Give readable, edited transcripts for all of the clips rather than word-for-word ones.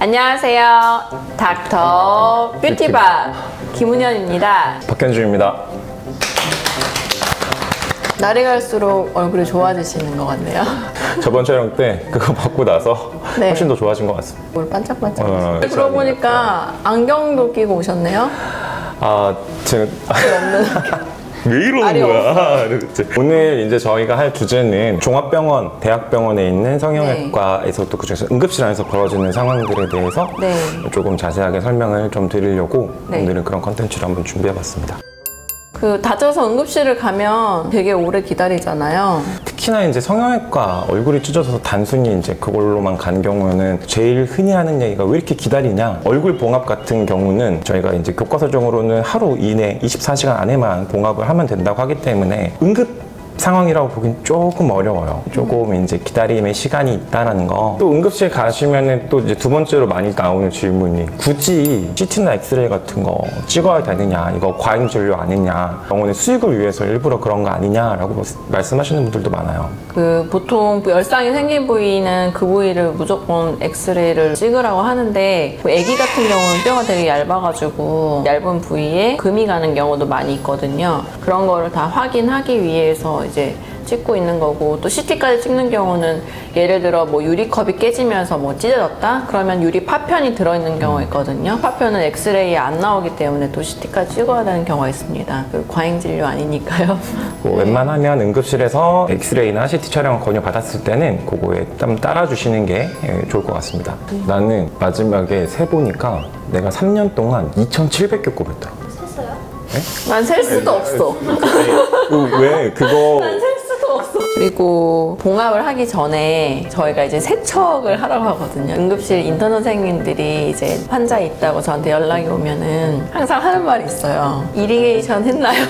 안녕하세요. 닥터 뷰티바 김은현입니다. 박현주입니다. 날이 갈수록 얼굴이 좋아지시는 것 같네요. 저번 촬영 때 그거 받고 나서 네. 훨씬 더 좋아진 것 같습니다. 뭘 반짝반짝. 그러고 보니까 안경도 끼고 오셨네요. 제가 없는 왜 이러는 거야? 오늘 이제 저희가 할 주제는 종합병원, 대학병원에 있는 성형외과에서 또 그중에서 응급실 안에서 벌어지는 상황들에 대해서 조금 자세하게 설명을 좀 드리려고 오늘은 그런 컨텐츠를 한번 준비해봤습니다. 다쳐서 응급실을 가면 되게 오래 기다리잖아요. 특히나 이제 성형외과 얼굴이 찢어져서 단순히 이제 그걸로만 간 경우는 제일 흔히 하는 얘기가 왜 이렇게 기다리냐. 얼굴 봉합 같은 경우는 저희가 이제 교과서적으로는 하루 이내 24시간 안에만 봉합을 하면 된다고 하기 때문에 응급 상황이라고 보긴 조금 어려워요. 조금 이제 기다림의 시간이 있다라는 거. 또 응급실 가시면은 또 이제 두 번째로 많이 나오는 질문이 굳이 CT나 엑스레이 같은 거 찍어야 되느냐, 이거 과잉 진료 아니냐, 병원의 수익을 위해서 일부러 그런 거 아니냐라고 말씀하시는 분들도 많아요. 보통 열상이 생긴 부위는 그 부위를 무조건 엑스레이를 찍으라고 하는데 애기 같은 경우는 뼈가 되게 얇아가지고 얇은 부위에 금이 가는 경우도 많이 있거든요. 그런 거를 다 확인하기 위해서 이제 찍고 있는 거고, 또 CT까지 찍는 경우는 예를 들어 뭐 유리컵이 깨지면서 뭐 찢어졌다? 그러면 유리 파편이 들어있는 경우가 있거든요. 파편은 엑스레이에 안 나오기 때문에 또 CT까지 찍어야 되는 경우가 있습니다. 과잉 진료 아니니까요. 웬만하면 응급실에서 엑스레이나 CT 촬영을 권유받았을 때는 그거에 좀 따라주시는 게 좋을 것 같습니다. 나는 마지막에 세보니까 내가 3년 동안 2,700개 꼽았더라. 네? 난 셀 수도 없어. 왜? 그거. 난 셀 수도 없어. 그리고 봉합을 하기 전에 저희가 이제 세척을 하라고 하거든요. 응급실 인턴 선생님들이 이제 환자 있다고 저한테 연락이 오면은 항상 하는 말이 있어요. 이리게이션 했나요?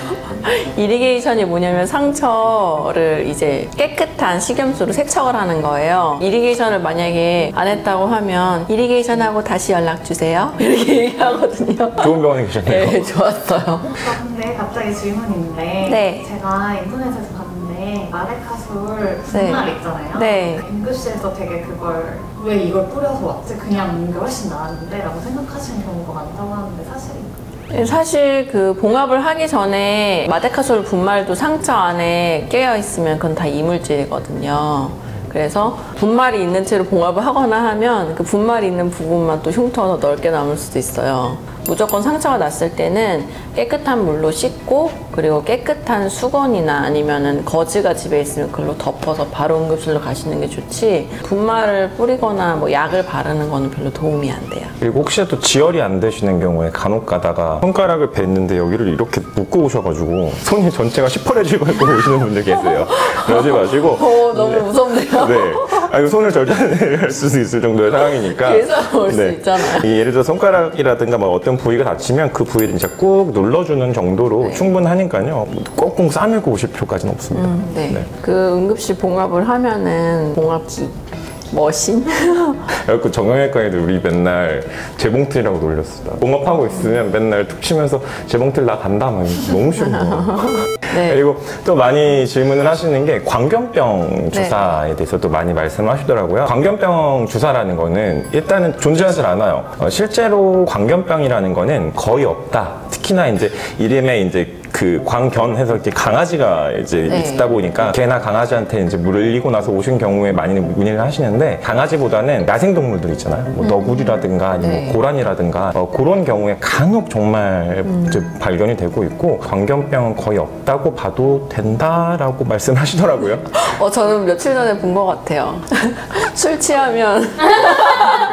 이리게이션이 뭐냐면 상처를 이제 깨끗한 식염수로 세척을 하는 거예요. 이리게이션을 만약에 안 했다고 하면 이리게이션하고 다시 연락 주세요. 이렇게 얘기하거든요. 좋은 병원에 계셨네요. 네, 좋았어요. 근데 갑자기 질문인데 네. 제가 인터넷에서 봤는데 마데카솔 분말 있잖아요. 네. 응급실에서 되게 그걸 왜 이걸 뿌려서 왔지? 그냥 먹는 게 훨씬 나았는데 라고 생각하시는 경우가 많다고 하는데 사실인가요? 사실 봉합을 하기 전에 마데카솔 분말도 상처 안에 깨어 있으면 그건 다 이물질이거든요. 그래서 분말이 있는 채로 봉합을 하거나 하면 그 분말이 있는 부분만 또 흉터가 더 넓게 남을 수도 있어요. 무조건 상처가 났을 때는 깨끗한 물로 씻고, 그리고 깨끗한 수건이나 아니면은 거즈가 집에 있으면 그걸로 덮어서 바로 응급실로 가시는 게 좋지, 분말을 뿌리거나 뭐 약을 바르는 거는 별로 도움이 안 돼요. 그리고 혹시라도 지혈이 안 되시는 경우에 간혹 가다가 손가락을 뱉는데 여기를 이렇게 묶고 오셔가지고 손이 전체가 시퍼레질 걸고 오시는 분들 계세요. 그러지 마시고. 너무 무섭네요. 네. 이거 손을 절단할 수도 있을 정도의 상황이니까. 계속 올 수 있잖아요. 예를 들어 손가락이라든가 뭐 어떤 부위가 다치면 그 부위를 진짜 꾹 눌러주는 정도로 충분하니까요. 꼭꼭 싸매고 오실 필요까지는 없습니다. 네. 응급실 봉합을 하면은 봉합기 머신? 그래갖고 정형외과에도 우리 맨날 재봉틀이라고 놀렸어. 봉합하고 있으면 맨날 툭 치면서 재봉틀 나 간다 막 너무 싫은 거야. 네. 그리고 또 많이 질문을 하시는 게 광견병 주사에 대해서도 많이 말씀하시더라고요. 광견병 주사라는 거는 일단은 존재하지 않아요. 실제로 광견병이라는 거는 거의 없다. 특히나 이제 이름에 이제 광견해서 이렇게 강아지가 이제 있다 보니까 개나 강아지한테 이제 물을 흘리고 나서 오신 경우에 많이 문의를 하시는데, 강아지보다는 야생동물들 있잖아요. 뭐 너구리라든가 아니면 고란이라든가 그런 경우에 간혹 정말 이제 발견이 되고 있고, 광견병은 거의 없다고 봐도 된다라고 말씀하시더라고요. 저는 며칠 전에 본 것 같아요. 술 취하면.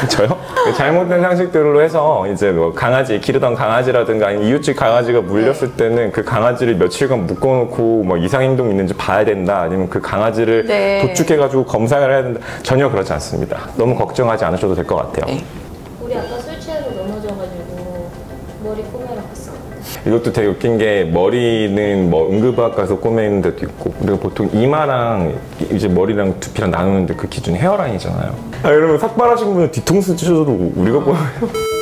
저요? 잘못된 상식들로 해서 이제 뭐 기르던 강아지라든가 아니면 이웃집 강아지가 물렸을 때는 그 강아지를 며칠간 묶어놓고 뭐 이상행동 있는지 봐야 된다, 아니면 그 강아지를 도축해가지고 검사를 해야 된다. 전혀 그렇지 않습니다. 너무 걱정하지 않으셔도 될 것 같아요. 우리 아까 술 취하고 넘어져가지고 머리 꼬매놨어. 이것도 되게 웃긴 게, 머리는 뭐 응급의학 가서 꼬매는 데도 있고, 그리고 보통 이마랑 이제 머리랑 두피랑 나누는데 그 기준이 헤어라인이잖아요. 이러면 삭발하신 분은 뒤통수 찢어도 우리가 꼬매요.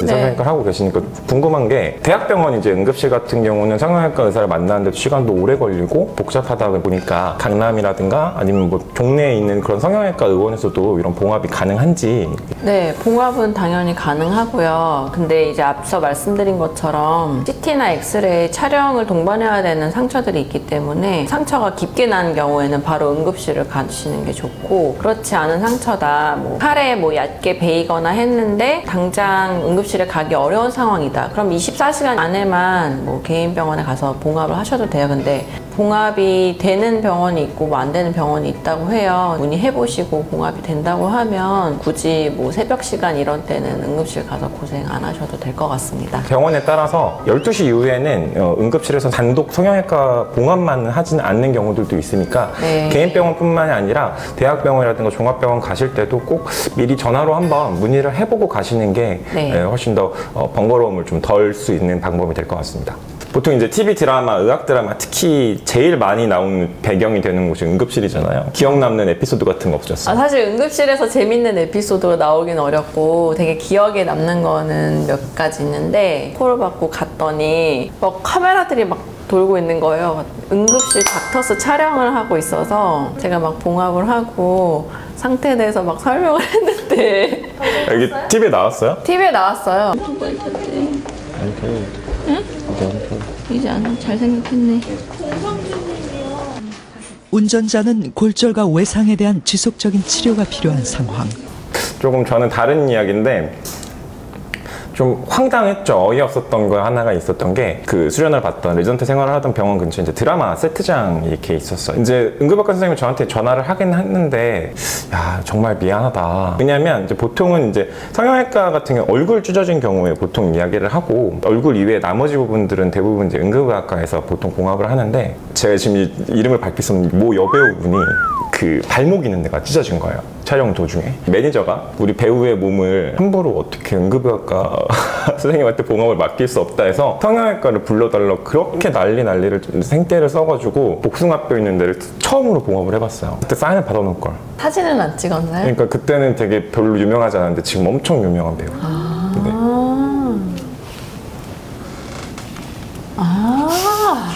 네. 성형외과를 하고 계시니까 궁금한 게 대학병원 이제 응급실 같은 경우는 성형외과 의사를 만나는데도 시간도 오래 걸리고 복잡하다 보니까 강남이라든가 아니면 뭐 동네에 있는 그런 성형외과 의원에서도 이런 봉합이 가능한지. 네, 봉합은 당연히 가능하고요. 근데 이제 앞서 말씀드린 것처럼 CT나 엑스레이 촬영을 동반해야 되는 상처들이 있기 때문에 상처가 깊게 난 경우에는 바로 응급실을 가시는 게 좋고, 그렇지 않은 상처다, 뭐 칼에 뭐 얕게 베이거나 했는데 당장 응급실에 가기 어려운 상황이다. 그럼 24시간 안에만 뭐 개인 병원에 가서 봉합을 하셔도 돼요. 근데 봉합이 되는 병원이 있고 뭐 안 되는 병원이 있다고 해요. 문의해보시고 봉합이 된다고 하면 굳이 뭐 새벽 시간 이런 때는 응급실 가서 고생 안 하셔도 될 것 같습니다. 병원에 따라서 12시 이후에는 응급실에서 단독 성형외과 봉합만 하지는 않는 경우들도 있으니까 네. 개인 병원뿐만이 아니라 대학병원이라든가 종합병원 가실 때도 꼭 미리 전화로 한번 문의를 해보고 가시는 게 네. 훨씬 더 번거로움을 좀 덜 수 있는 방법이 될 것 같습니다. 보통 이제 TV 드라마, 의학 드라마 특히 제일 많이 나오는 배경이 되는 곳이 응급실이잖아요. 기억 남는 에피소드 같은 거 없으셨어요? 사실 응급실에서 재밌는 에피소드가 나오긴 어렵고 되게 기억에 남는 거는 몇 가지 있는데, 콜을 받고 갔더니 막 카메라들이 막 돌고 있는 거예요. 응급실 닥터스 촬영을 하고 있어서 제가 막 봉합을 하고 상태에 대해서 막 설명을 했는데 여기 TV에 나왔어요? TV에 나왔어요. 이제 안 잘생겼겠네. 운전자는 골절과 외상에 대한 지속적인 치료가 필요한 상황. 조금 저는 다른 이야기인데 좀 황당했죠. 어이없었던 거 하나가 있었던 게, 그 수련을 받던 레전트 생활을 하던 병원 근처에 이제 드라마 세트장 이렇게 있었어요. 이제 응급학과 선생님이 저한테 전화를 하긴 했는데, 야, 정말 미안하다. 왜냐면 이제 보통은 이제 성형외과 같은 경우 얼굴 찢어진 경우에 보통 이야기를 하고, 얼굴 이외에 나머지 부분들은 대부분 이제 응급학과에서 보통 봉합을 하는데, 제가 지금 이름을 밝힐 수 없는 모 여배우분이 그 발목 있는 데가 찢어진 거예요. 촬영 도중에. 매니저가 우리 배우의 몸을 함부로 어떻게 응급의학과 선생님한테 봉합을 맡길 수 없다 해서 성형외과를 불러달라고 그렇게 난리를 생떼를 써가지고 복숭아뼈 있는 데를 처음으로 봉합을 해봤어요. 그때 사인을 받아놓을 걸. 사진은 안 찍었나요? 그러니까 그때는 되게 별로 유명하지 않았는데 지금 엄청 유명한 배우.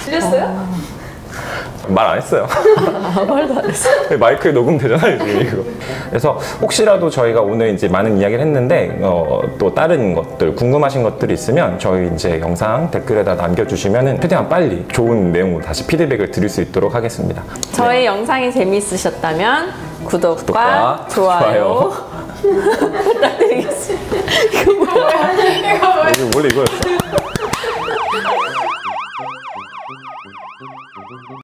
틀렸어요? 말 안 했어요. 말도 안 했어요. 마이크에 녹음되잖아요, 지금 이거. 그래서 혹시라도 저희가 오늘 이제 많은 이야기를 했는데 또 다른 것들 궁금하신 것들이 있으면 저희 이제 영상 댓글에다 남겨주시면은 최대한 빨리 좋은 내용으로 다시 피드백을 드릴 수 있도록 하겠습니다. 저희 영상이 재미있으셨다면 구독과 구독과 좋아요 부탁드리겠습니다. 이거 원래 이거였어?